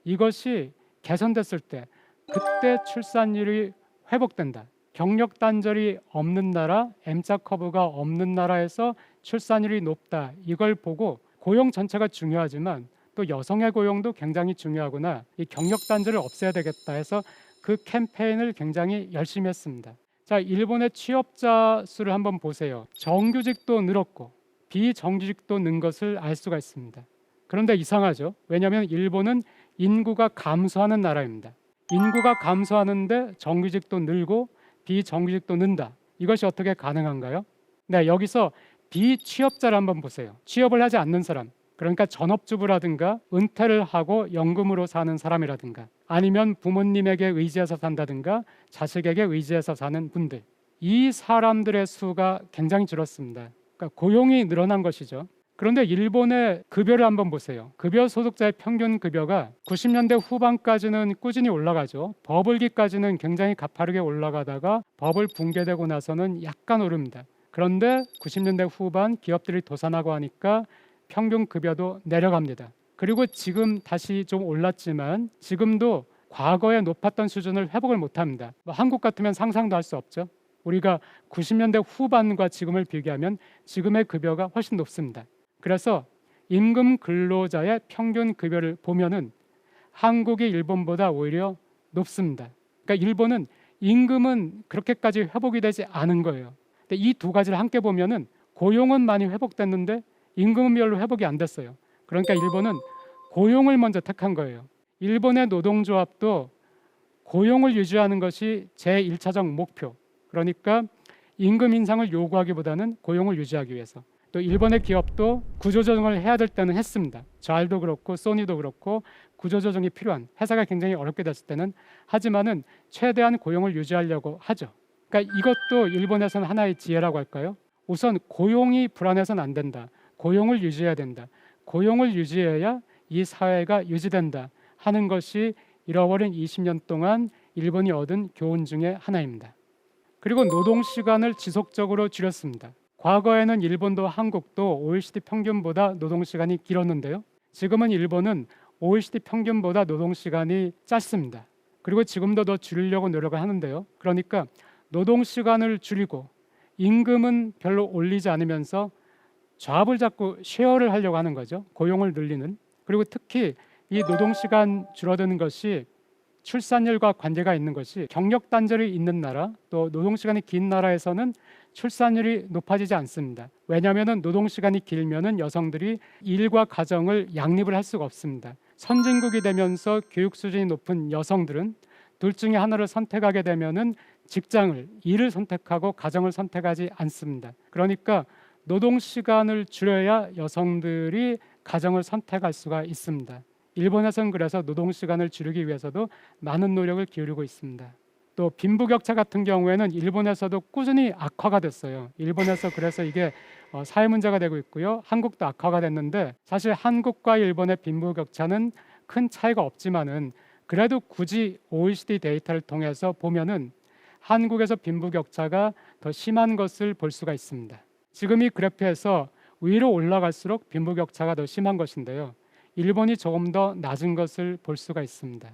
이것이 개선됐을 때 그때 출산율이 회복된다. 경력 단절이 없는 나라, M자 커브가 없는 나라에서 출산율이 높다. 이걸 보고 고용 전체가 중요하지만 또 여성의 고용도 굉장히 중요하구나. 이 경력 단절을 없애야 되겠다 해서 그 캠페인을 굉장히 열심히 했습니다. 자, 일본의 취업자 수를 한번 보세요. 정규직도 늘었고 비정규직도 는 것을 알 수가 있습니다. 그런데 이상하죠. 왜냐하면 일본은 인구가 감소하는 나라입니다. 인구가 감소하는데 정규직도 늘고 비정규직도 는다. 이것이 어떻게 가능한가요? 네, 여기서 비취업자를 한번 보세요. 취업을 하지 않는 사람, 그러니까 전업주부라든가 은퇴를 하고 연금으로 사는 사람이라든가 아니면 부모님에게 의지해서 산다든가 자식에게 의지해서 사는 분들, 이 사람들의 수가 굉장히 줄었습니다. 그러니까 고용이 늘어난 것이죠. 그런데 일본의 급여를 한번 보세요. 급여 소득자의 평균 급여가 90년대 후반까지는 꾸준히 올라가죠. 버블기까지는 굉장히 가파르게 올라가다가 버블 붕괴되고 나서는 약간 오릅니다. 그런데 90년대 후반 기업들이 도산하고 하니까 평균 급여도 내려갑니다. 그리고 지금 다시 좀 올랐지만 지금도 과거에 높았던 수준을 회복을 못합니다. 한국 같으면 상상도 할 수 없죠. 우리가 90년대 후반과 지금을 비교하면 지금의 급여가 훨씬 높습니다. 그래서 임금 근로자의 평균 급여를 보면은 한국이 일본보다 오히려 높습니다. 그러니까 일본은 임금은 그렇게까지 회복이 되지 않은 거예요. 근데 이 두 가지를 함께 보면은 고용은 많이 회복됐는데 임금은 별로 회복이 안 됐어요. 그러니까 일본은 고용을 먼저 택한 거예요. 일본의 노동조합도 고용을 유지하는 것이 제1차적 목표. 그러니까 임금 인상을 요구하기보다는 고용을 유지하기 위해서. 또 일본의 기업도 구조조정을 해야 될 때는 했습니다. 잘도 그렇고 소니도 그렇고 구조조정이 필요한, 회사가 굉장히 어렵게 됐을 때는 하지만은 최대한 고용을 유지하려고 하죠. 그러니까 이것도 일본에서는 하나의 지혜라고 할까요? 우선 고용이 불안해서는 안 된다. 고용을 유지해야 된다. 고용을 유지해야 이 사회가 유지된다 하는 것이 잃어버린 20년 동안 일본이 얻은 교훈 중에 하나입니다. 그리고 노동 시간을 지속적으로 줄였습니다. 과거에는 일본도 한국도 OECD 평균보다 노동 시간이 길었는데요. 지금은 일본은 OECD 평균보다 노동 시간이 짧습니다. 그리고 지금도 더 줄이려고 노력을 하는데요. 그러니까 노동 시간을 줄이고 임금은 별로 올리지 않으면서 좌합을 잡고 쉐어를 하려고 하는 거죠. 고용을 늘리는. 그리고 특히 이 노동 시간 줄어드는 것이 출산율과 관계가 있는 것이 경력 단절이 있는 나라, 또 노동 시간이 긴 나라에서는 출산율이 높아지지 않습니다. 왜냐하면 노동 시간이 길면은 여성들이 일과 가정을 양립을 할 수가 없습니다. 선진국이 되면서 교육 수준이 높은 여성들은 둘 중에 하나를 선택하게 되면은 직장을, 일을 선택하고 가정을 선택하지 않습니다. 그러니까 노동 시간을 줄여야 여성들이 가정을 선택할 수가 있습니다. 일본에서는 그래서 노동 시간을 줄이기 위해서도 많은 노력을 기울이고 있습니다. 또 빈부격차 같은 경우에는 일본에서도 꾸준히 악화가 됐어요. 일본에서 그래서 이게 사회 문제가 되고 있고요. 한국도 악화가 됐는데 사실 한국과 일본의 빈부격차는 큰 차이가 없지만은 그래도 굳이 OECD 데이터를 통해서 보면은 한국에서 빈부격차가 더 심한 것을 볼 수가 있습니다. 지금 이 그래프에서 위로 올라갈수록 빈부격차가 더 심한 것인데요. 일본이 조금 더 낮은 것을 볼 수가 있습니다.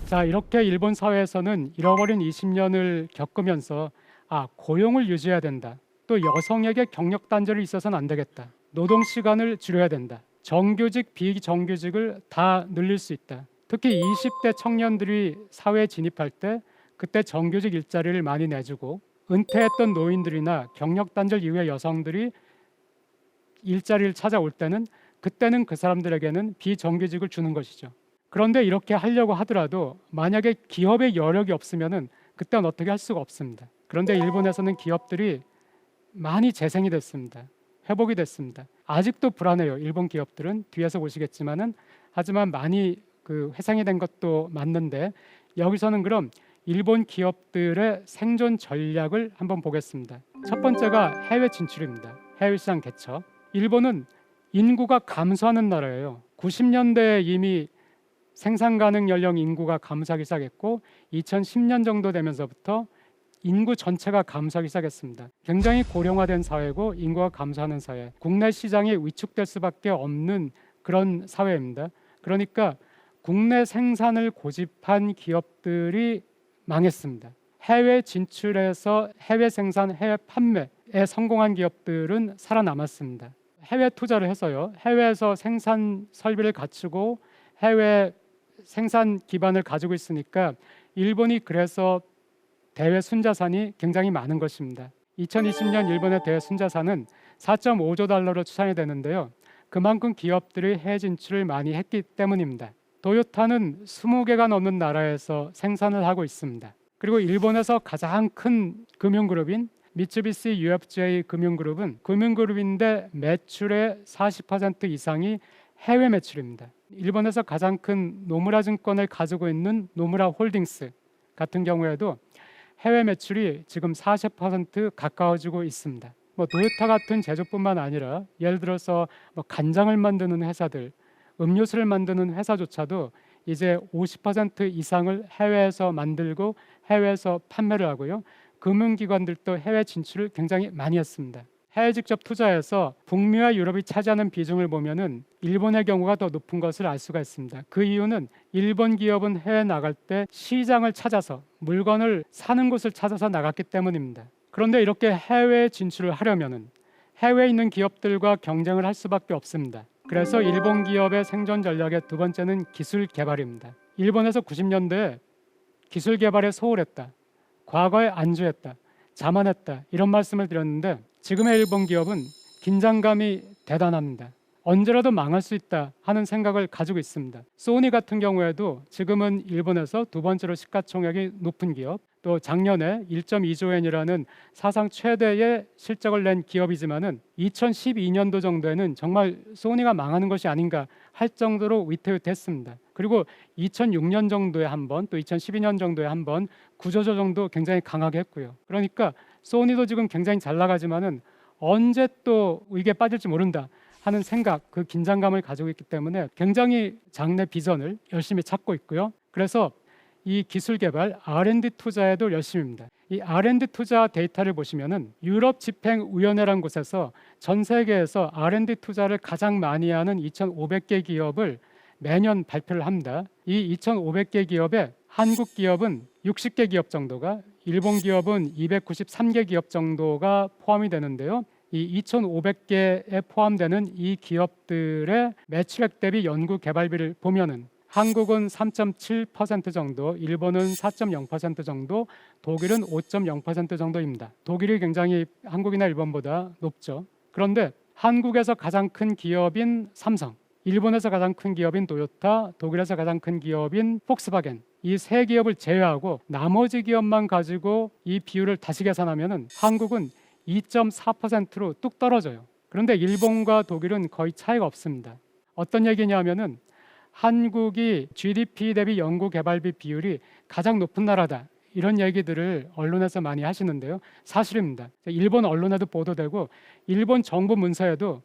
자, 이렇게 일본 사회에서는 잃어버린 20년을 겪으면서 고용을 유지해야 된다. 또 여성에게 경력 단절이 있어서는 안 되겠다. 노동 시간을 줄여야 된다. 정규직, 비정규직을 다 늘릴 수 있다. 특히 20대 청년들이 사회에 진입할 때 그때 정규직 일자리를 많이 내주고 은퇴했던 노인들이나 경력 단절 이후의 여성들이 일자리를 찾아올 때는 그때는 그 사람들에게는 비정규직을 주는 것이죠. 그런데 이렇게 하려고 하더라도 만약에 기업의 여력이 없으면은 그때는 어떻게 할 수가 없습니다. 그런데 일본에서는 기업들이 많이 재생이 됐습니다. 회복이 됐습니다. 아직도 불안해요. 일본 기업들은 뒤에서 보시겠지만은 하지만 많이 회상이 된 것도 맞는데 여기서는 그럼 일본 기업들의 생존 전략을 한번 보겠습니다. 첫 번째가 해외 진출입니다. 해외 시장 개척. 일본은 인구가 감소하는 나라예요. 90년대에 이미 생산 가능 연령 인구가 감소하기 시작했고 2010년 정도 되면서부터 인구 전체가 감소하기 시작했습니다. 굉장히 고령화된 사회고 인구가 감소하는 사회. 국내 시장이 위축될 수밖에 없는 그런 사회입니다. 그러니까 국내 생산을 고집한 기업들이 망했습니다. 해외 진출해서 해외 생산, 해외 판매에 성공한 기업들은 살아남았습니다. 해외 투자를 해서요. 해외에서 생산 설비를 갖추고 해외 생산 기반을 가지고 있으니까 일본이 그래서 대외 순자산이 굉장히 많은 것입니다. 2020년 일본의 대외 순자산은 4.5조 달러로 추산이 되는데요. 그만큼 기업들이 해외 진출을 많이 했기 때문입니다. 도요타는 20개가 넘는 나라에서 생산을 하고 있습니다. 그리고 일본에서 가장 큰 금융그룹인 미쓰비시 UFJ 금융그룹은 금융그룹인데 매출의 40% 이상이 해외 매출입니다. 일본에서 가장 큰 노무라 증권을 가지고 있는 노무라 홀딩스 같은 경우에도 해외 매출이 지금 40% 가까워지고 있습니다. 도요타 같은 제조뿐만 아니라 예를 들어서 간장을 만드는 회사들, 음료수를 만드는 회사조차도 이제 50% 이상을 해외에서 만들고 해외에서 판매를 하고요. 금융기관들도 해외 진출을 굉장히 많이 했습니다. 해외 직접 투자해서 북미와 유럽이 차지하는 비중을 보면은 일본의 경우가 더 높은 것을 알 수가 있습니다. 그 이유는 일본 기업은 해외 나갈 때 시장을 찾아서 물건을 사는 곳을 찾아서 나갔기 때문입니다. 그런데 이렇게 해외 진출을 하려면은 해외에 있는 기업들과 경쟁을 할 수밖에 없습니다. 그래서 일본 기업의 생존 전략의 두 번째는 기술 개발입니다. 일본에서 90년대에 기술 개발에 소홀했다, 과거에 안주했다, 자만했다 이런 말씀을 드렸는데 지금의 일본 기업은 긴장감이 대단합니다. 언제라도 망할 수 있다 하는 생각을 가지고 있습니다. 소니 같은 경우에도 지금은 일본에서 두 번째로 시가총액이 높은 기업, 또 작년에 1.2조 엔이라는 사상 최대의 실적을 낸 기업이지만은 2012년도 정도에는 정말 소니가 망하는 것이 아닌가 할 정도로 위태위태했습니다. 그리고 2006년 정도에 한 번, 또 2012년 정도에 한 번 구조조정도 굉장히 강하게 했고요. 그러니까 소니도 지금 굉장히 잘 나가지만은 언제 또 위기에 빠질지 모른다 하는 생각, 그 긴장감을 가지고 있기 때문에 굉장히 장래 비전을 열심히 찾고 있고요. 그래서 이 기술 개발 R&D 투자에도 열심입니다. 이 R&D 투자 데이터를 보시면은 유럽 집행위원회라는 곳에서 전 세계에서 R&D 투자를 가장 많이 하는 2,500개 기업을 매년 발표를 합니다. 이 2,500개 기업에 한국 기업은 60개 기업 정도가, 일본 기업은 293개 기업 정도가 포함이 되는데요. 이 2,500개에 포함되는 이 기업들의 매출액 대비 연구 개발비를 보면은 한국은 3.7% 정도, 일본은 4.0% 정도, 독일은 5.0% 정도입니다. 독일이 굉장히 한국이나 일본보다 높죠. 그런데 한국에서 가장 큰 기업인 삼성, 일본에서 가장 큰 기업인 토요타, 독일에서 가장 큰 기업인 폭스바겐, 이 세 기업을 제외하고 나머지 기업만 가지고 이 비율을 다시 계산하면은 한국은 2.4%로 뚝 떨어져요. 그런데 일본과 독일은 거의 차이가 없습니다. 어떤 얘기냐면은 한국이 GDP 대비 연구개발비 비율이 가장 높은 나라다, 이런 얘기들을 언론에서 많이 하시는데요. 사실입니다. 일본 언론에도 보도되고 일본 정부 문서에도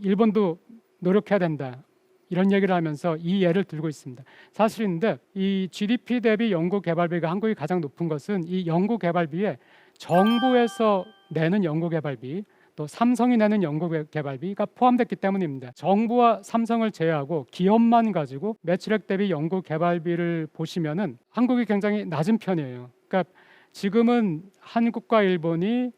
일본도 노력해야 된다 이런 얘기를 하면서 이 예를 들고 있습니다. 사실인데 이 GDP 대비 연구개발비가 한국이 가장 높은 것은 이 연구개발비에 정부에서 내는 연구개발비, 또 삼성이 내는 연구개발비가 포함됐기 때문입니다. 정부와 삼성을 제외하고 기업만 가지고 매출액 대비 연구개발비를 보시면은 한국이 굉장히 낮은 편이에요. 그러니까 지금은 한국과 일본이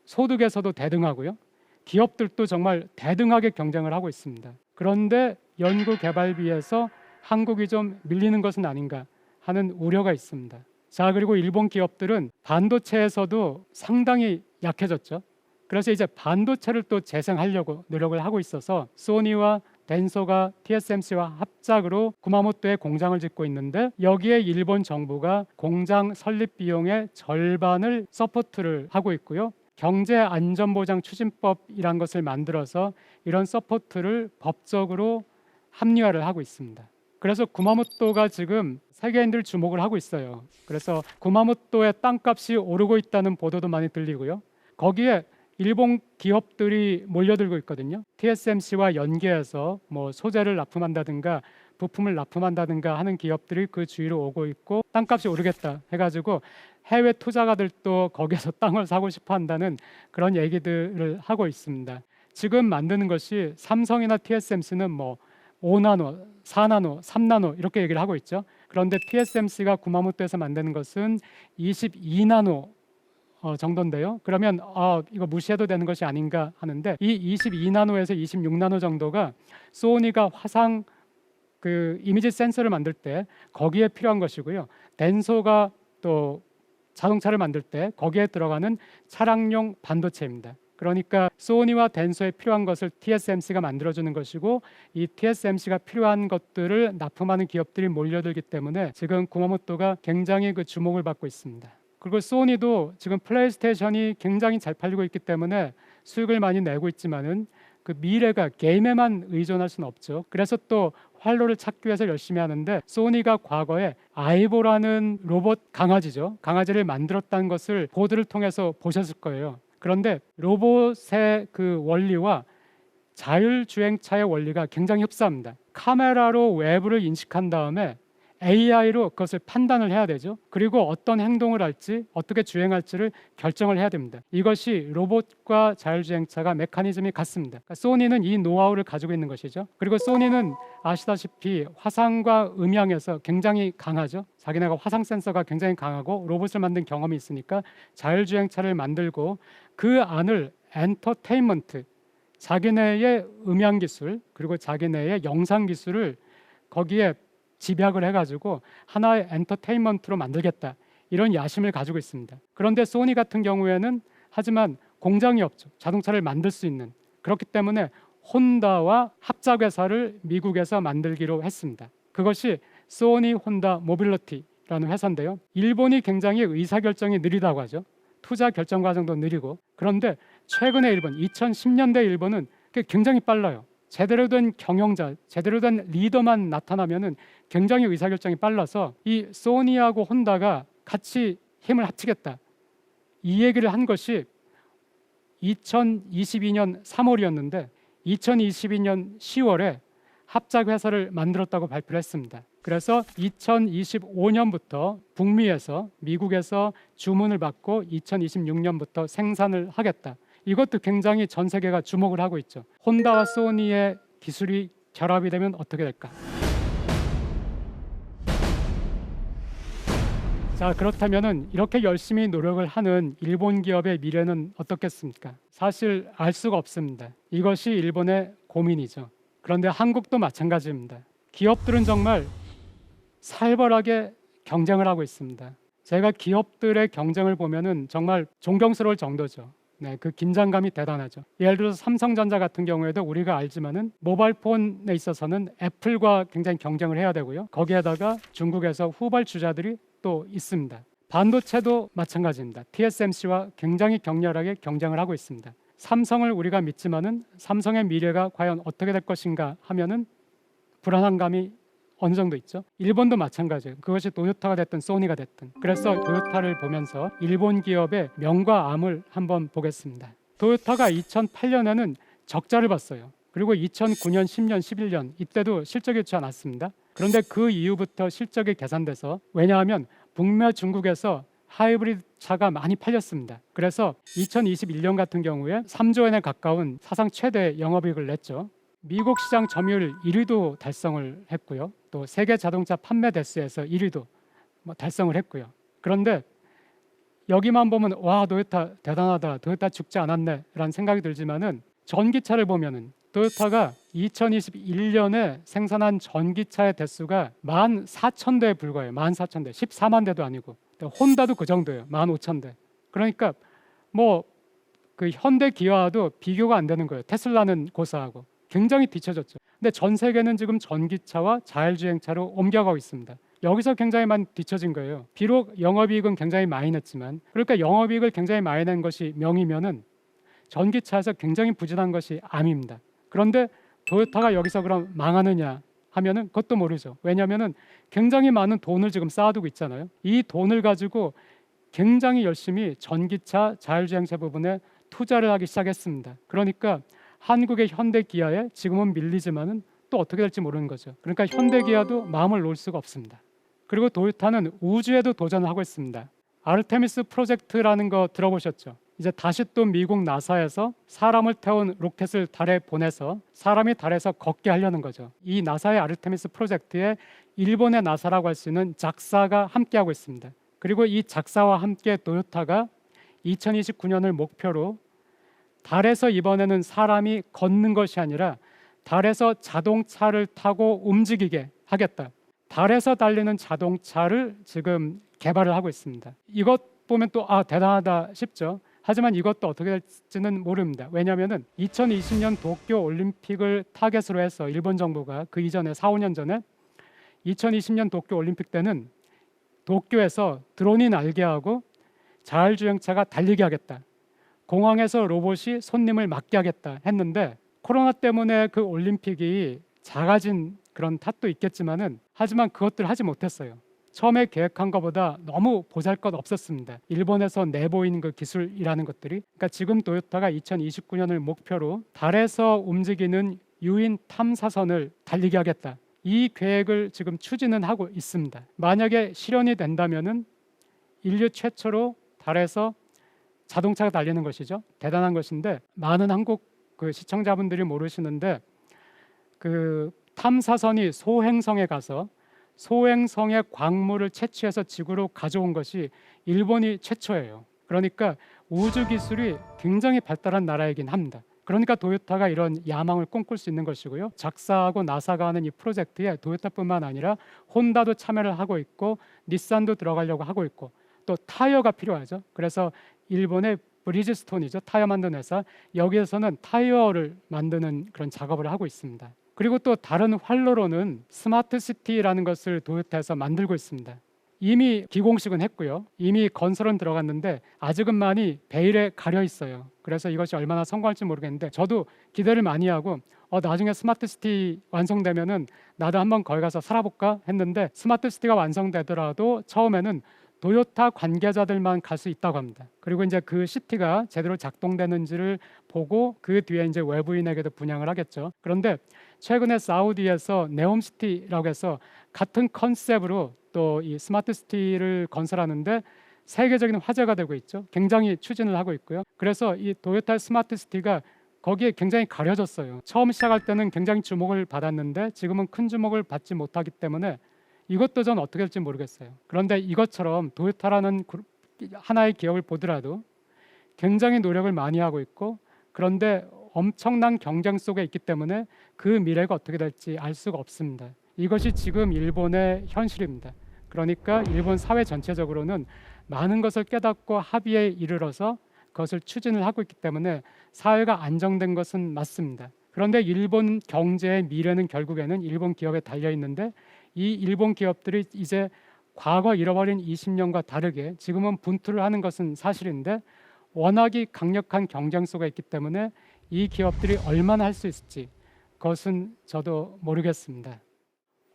소득에서도 대등하고요, 기업들도 정말 대등하게 경쟁을 하고 있습니다. 그런데 연구개발비에서 한국이 좀 밀리는 것은 아닌가 하는 우려가 있습니다. 자, 그리고 일본 기업들은 반도체에서도 상당히 약해졌죠. 그래서 이제 반도체를 또 재생하려고 노력을 하고 있어서 소니와 덴소가 TSMC와 합작으로 구마모토에 공장을 짓고 있는데 여기에 일본 정부가 공장 설립 비용의 절반을 서포트를 하고 있고요. 경제안전보장추진법이란 것을 만들어서 이런 서포트를 법적으로 합리화를 하고 있습니다. 그래서 구마모토가 지금 세계인들 주목을 하고 있어요. 그래서 구마모토의 땅값이 오르고 있다는 보도도 많이 들리고요. 거기에 일본 기업들이 몰려들고 있거든요. TSMC와 연계해서 뭐 소재를 납품한다든가 부품을 납품한다든가 하는 기업들이 그 주위로 오고 있고 땅값이 오르겠다 해가지고 해외 투자가들도 거기에서 땅을 사고 싶어 한다는 그런 얘기들을 하고 있습니다. 지금 만드는 것이 삼성이나 TSMC는 뭐 5나노, 4나노, 3나노 이렇게 얘기를 하고 있죠. 그런데 TSMC가 구마모토에서 만드는 것은 22나노 정도인데요. 그러면 이거 무시해도 되는 것이 아닌가 하는데 이 22나노에서 26나노 정도가 소니가 화상 그 이미지 센서를 만들 때 거기에 필요한 것이고요. 덴소가 또 자동차를 만들 때 거기에 들어가는 차량용 반도체입니다. 그러니까 소니와 덴소에 필요한 것을 TSMC가 만들어주는 것이고 이 TSMC가 필요한 것들을 납품하는 기업들이 몰려들기 때문에 지금 구마모토가 굉장히 그 주목을 받고 있습니다. 그리고 소니도 지금 플레이스테이션이 굉장히 잘 팔리고 있기 때문에 수익을 많이 내고 있지만은 그 미래가 게임에만 의존할 수는 없죠. 그래서 또 활로를 찾기 위해서 열심히 하는데 소니가 과거에 아이보라는 로봇 강아지죠. 강아지를 만들었다는 것을 보도를 통해서 보셨을 거예요. 그런데 로봇의 그 원리와 자율주행차의 원리가 굉장히 흡사합니다. 카메라로 외부를 인식한 다음에 AI로 그것을 판단을 해야 되죠. 그리고 어떤 행동을 할지 어떻게 주행할지를 결정을 해야 됩니다. 이것이 로봇과 자율주행차가 메커니즘이 같습니다. 그러니까 소니는 이 노하우를 가지고 있는 것이죠. 그리고 소니는 아시다시피 화상과 음향에서 굉장히 강하죠. 자기네가 화상 센서가 굉장히 강하고 로봇을 만든 경험이 있으니까 자율주행차를 만들고 그 안을 엔터테인먼트, 자기네의 음향 기술 그리고 자기네의 영상 기술을 거기에 집약을 해가지고 하나의 엔터테인먼트로 만들겠다, 이런 야심을 가지고 있습니다. 그런데 소니 같은 경우에는 하지만 공장이 없죠. 자동차를 만들 수 있는. 그렇기 때문에 혼다와 합작 회사를 미국에서 만들기로 했습니다. 그것이 소니 혼다 모빌리티라는 회사인데요. 일본이 굉장히 의사결정이 느리다고 하죠. 투자 결정 과정도 느리고. 그런데 최근에 일본, 2010년대 일본은 굉장히 빨라요. 제대로 된 경영자, 제대로 된 리더만 나타나면은 굉장히 의사결정이 빨라서 이 소니하고 혼다가 같이 힘을 합치겠다, 이 얘기를 한 것이 2022년 3월이었는데 2022년 10월에 합작 회사를 만들었다고 발표를 했습니다. 그래서 2025년부터 북미에서, 미국에서 주문을 받고 2026년부터 생산을 하겠다. 이것도 굉장히 전 세계가 주목을 하고 있죠. 혼다와 소니의 기술이 결합이 되면 어떻게 될까? 자, 그렇다면은 이렇게 열심히 노력을 하는 일본 기업의 미래는 어떻겠습니까? 사실 알 수가 없습니다. 이것이 일본의 고민이죠. 그런데 한국도 마찬가지입니다. 기업들은 정말 살벌하게 경쟁을 하고 있습니다. 제가 기업들의 경쟁을 보면은 정말 존경스러울 정도죠. 네, 그 긴장감이 대단하죠. 예를 들어서 삼성전자 같은 경우에도 우리가 알지만은 모바일 폰에 있어서는 애플과 굉장히 경쟁을 해야 되고요. 거기에다가 중국에서 후발주자들이 또 있습니다. 반도체도 마찬가지입니다. TSMC와 굉장히 격렬하게 경쟁을 하고 있습니다. 삼성을 우리가 믿지만은 삼성의 미래가 과연 어떻게 될 것인가 하면은 불안한 감이 어느 정도 있죠. 일본도 마찬가지예요. 그것이 토요타가 됐든 소니가 됐든. 그래서 토요타를 보면서 일본 기업의 명과 암을 한번 보겠습니다. 토요타가 2008년에는 적자를 봤어요. 그리고 2009년, 10년, 11년 이때도 실적이 좋지 않았습니다. 그런데 그 이후부터 실적이 개선돼서, 왜냐하면 북미 중국에서 하이브리드 차가 많이 팔렸습니다. 그래서 2021년 같은 경우에 3조 원에 가까운 사상 최대 영업이익을 냈죠. 미국 시장 점유율 1위도 달성을 했고요. 또 세계 자동차 판매 대수에서 1위도 달성을 했고요. 그런데 여기만 보면 와, 토요타 대단하다, 토요타 죽지 않았네 라는 생각이 들지만은 전기차를 보면은 토요타가 2021년에 생산한 전기차의 대수가 14,000대에 불과해요. 14,000대, 14만 대도 아니고. 혼다도 그 정도예요. 15,000대. 그러니까 뭐 그 현대 기아도 비교가 안 되는 거예요. 테슬라는 고사하고. 굉장히 뒤처졌죠. 근데 전 세계는 지금 전기차와 자율주행차로 옮겨가고 있습니다. 여기서 굉장히 많이 뒤처진 거예요. 비록 영업이익은 굉장히 많이 냈지만, 그러니까 영업이익을 굉장히 많이 낸 것이 명이면은 전기차에서 굉장히 부진한 것이 암입니다. 그런데 토요타가 여기서 그럼 망하느냐 하면은 그것도 모르죠. 왜냐하면은 굉장히 많은 돈을 지금 쌓아두고 있잖아요. 이 돈을 가지고 굉장히 열심히 전기차, 자율주행차 부분에 투자를 하기 시작했습니다. 그러니까 한국의 현대기아에 지금은 밀리지만은 또 어떻게 될지 모르는 거죠. 그러니까 현대기아도 마음을 놓을 수가 없습니다. 그리고 토요타는 우주에도 도전을 하고 있습니다. 아르테미스 프로젝트라는 거 들어보셨죠? 이제 다시 또 미국 나사에서 사람을 태운 로켓을 달에 보내서 사람이 달에서 걷게 하려는 거죠. 이 나사의 아르테미스 프로젝트에 일본의 나사라고 할 수 있는 작사가 함께하고 있습니다. 그리고 이 작사와 함께 토요타가 2029년을 목표로 달에서 이번에는 사람이 걷는 것이 아니라 달에서 자동차를 타고 움직이게 하겠다. 달에서 달리는 자동차를 지금 개발을 하고 있습니다. 이것 보면 또 대단하다 싶죠. 하지만 이것도 어떻게 될지는 모릅니다. 왜냐하면 2020년 도쿄 올림픽을 타겟으로 해서 일본 정부가 그 이전에 4, 5년 전에 2020년 도쿄 올림픽 때는 도쿄에서 드론이 날개하고 자율주행차가 달리게 하겠다. 공항에서 로봇이 손님을 맡게 하겠다 했는데 코로나 때문에 그 올림픽이 작아진 그런 탓도 있겠지만은 하지만 그것들 하지 못했어요. 처음에 계획한 것보다 너무 보잘것없었습니다. 일본에서 내보이는 그 기술이라는 것들이. 그러니까 지금 토요타가 2029년을 목표로 달에서 움직이는 유인 탐사선을 달리게 하겠다. 이 계획을 지금 추진은 하고 있습니다. 만약에 실현이 된다면은 인류 최초로 달에서 자동차가 달리는 것이죠. 대단한 것인데 많은 한국 그 시청자분들이 모르시는데 그 탐사선이 소행성에 가서 소행성의 광물을 채취해서 지구로 가져온 것이 일본이 최초예요. 그러니까 우주 기술이 굉장히 발달한 나라이긴 합니다. 그러니까 도요타가 이런 야망을 꿈꿀 수 있는 것이고요. 작사하고 나사가 하는 이 프로젝트에 도요타뿐만 아니라 혼다도 참여를 하고 있고 닛산도 들어가려고 하고 있고 또 타이어가 필요하죠. 그래서 일본의 브리지스톤이죠. 타이어 만드는 회사. 여기에서는 타이어를 만드는 그런 작업을 하고 있습니다. 그리고 또 다른 활로로는 스마트 시티라는 것을 도요타에서 만들고 있습니다. 이미 기공식은 했고요. 이미 건설은 들어갔는데 아직은 많이 베일에 가려 있어요. 그래서 이것이 얼마나 성공할지 모르겠는데 저도 기대를 많이 하고 나중에 스마트 시티 완성되면은 나도 한번 거기 가서 살아볼까 했는데 스마트 시티가 완성되더라도 처음에는 도요타 관계자들만 갈 수 있다고 합니다. 그리고 이제 그 시티가 제대로 작동되는지를 보고 그 뒤에 이제 외부인에게도 분양을 하겠죠. 그런데 최근에 사우디에서 네옴시티라고 해서 같은 컨셉으로 또 이 스마트 시티를 건설하는데 세계적인 화제가 되고 있죠. 굉장히 추진을 하고 있고요. 그래서 이 도요타 스마트 시티가 거기에 굉장히 가려졌어요. 처음 시작할 때는 굉장히 주목을 받았는데 지금은 큰 주목을 받지 못하기 때문에 이것도 전 어떻게 될지 모르겠어요. 그런데 이것처럼 도요타라는 하나의 기업을 보더라도 굉장히 노력을 많이 하고 있고 그런데 엄청난 경쟁 속에 있기 때문에 그 미래가 어떻게 될지 알 수가 없습니다. 이것이 지금 일본의 현실입니다. 그러니까 일본 사회 전체적으로는 많은 것을 깨닫고 합의에 이르러서 그것을 추진을 하고 있기 때문에 사회가 안정된 것은 맞습니다. 그런데 일본 경제의 미래는 결국에는 일본 기업에 달려 있는데 이 일본 기업들이 이제 과거 잃어버린 20년과 다르게 지금은 분투를 하는 것은 사실인데 워낙이 강력한 경쟁 속에 있기 때문에 이 기업들이 얼마나 할 수 있을지 그것은 저도 모르겠습니다.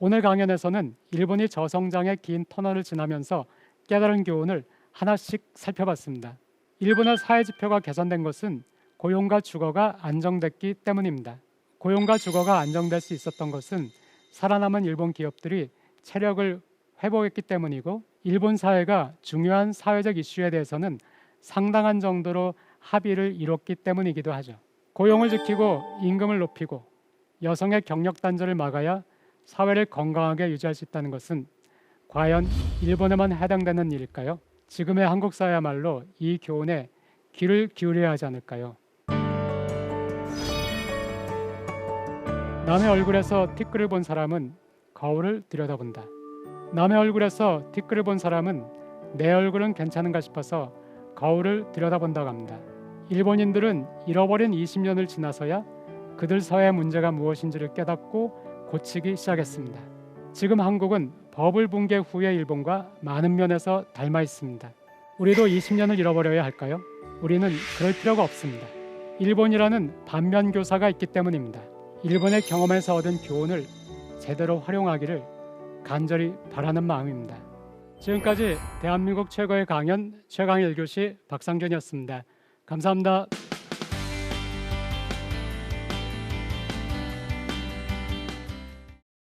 오늘 강연에서는 일본이 저성장의 긴 터널을 지나면서 깨달은 교훈을 하나씩 살펴봤습니다. 일본의 사회 지표가 개선된 것은 고용과 주거가 안정됐기 때문입니다. 고용과 주거가 안정될 수 있었던 것은 살아남은 일본 기업들이 체력을 회복했기 때문이고 일본 사회가 중요한 사회적 이슈에 대해서는 상당한 정도로 합의를 이뤘기 때문이기도 하죠. 고용을 지키고 임금을 높이고 여성의 경력 단절을 막아야 사회를 건강하게 유지할 수 있다는 것은 과연 일본에만 해당되는 일일까요? 지금의 한국 사회야말로 이 교훈에 귀를 기울여야 하지 않을까요? 남의 얼굴에서 티끌을 본 사람은 거울을 들여다본다. 남의 얼굴에서 티끌을 본 사람은 내 얼굴은 괜찮은가 싶어서 거울을 들여다본다고 합니다. 일본인들은 잃어버린 20년을 지나서야 그들 사회의 문제가 무엇인지를 깨닫고 고치기 시작했습니다. 지금 한국은 버블 붕괴 후의 일본과 많은 면에서 닮아 있습니다. 우리도 20년을 잃어버려야 할까요? 우리는 그럴 필요가 없습니다. 일본이라는 반면 교사가 있기 때문입니다. 일본의 경험에서 얻은 교훈을 제대로 활용하기를 간절히 바라는 마음입니다. 지금까지 대한민국 최고의 강연 최강의 1교시 박상균이었습니다. 감사합니다.